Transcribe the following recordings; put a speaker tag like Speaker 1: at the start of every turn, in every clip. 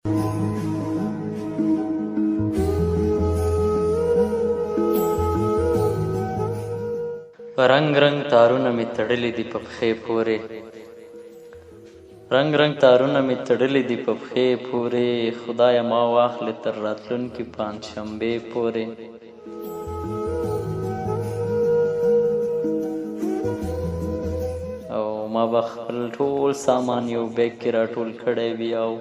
Speaker 1: رنگ رنگ تارونه مې تړلي دي په پښې پورې، رنگ رنگ تارونه مې تړلي دي په پښې پورې، خدایه ما واخلې تر راتلونکي پنجشنبې پورې. او ما به خپل ټول سامان یو بیگ کې راټول کړی وي، او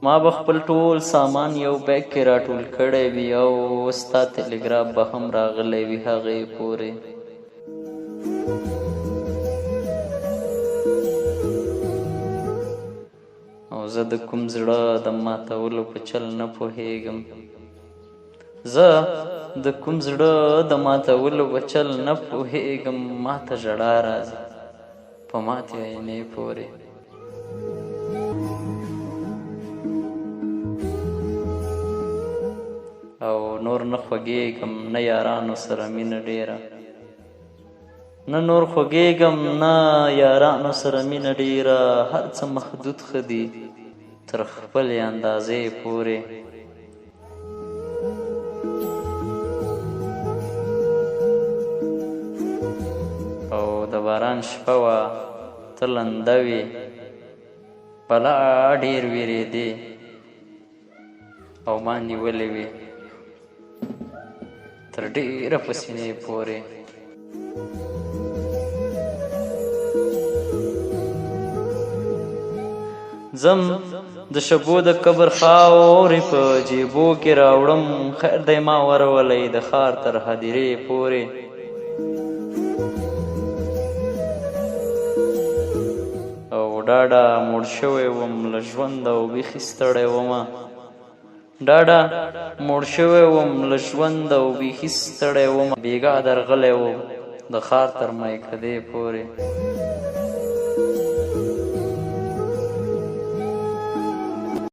Speaker 1: ما به خپل ټول سامان یو بیگ کې راټول کړی وي، او ستا ټلګراف به هم راغلی وي هغې پورې. او زه د کوم زړه د ماتولو په چل نه پوهېږم، زه د کوم زړه د ماتولو په چل نه پوهېږم، ما ته ژړا راځي په ماتې آینې پورې. او نور نه خوږېږم نه یارانو سره مینه ډېره، نه نور خوږېږم نه یارانو سره مینه ډېره، هر څه محدود ښه دي تر خپلې اندازې پورې. او د باران شپه وه ته لنده وې، بلا ډېر وېرېدې او ما نیولې وې تر ډېره په سینې پورې. زم د شبو د قبر خاورې په جیبو کې راوړم، خیر دی ما ورولئ د ښار تر هدیرې پورې. او ډاډه موړ شوی وم له ژوند او بیخي ستړی ومه، ډاډه موړ شوی وم له ژوند او بیخي ستړی ومه، بېګا درغلی وم د ښار تر میکدې پورې.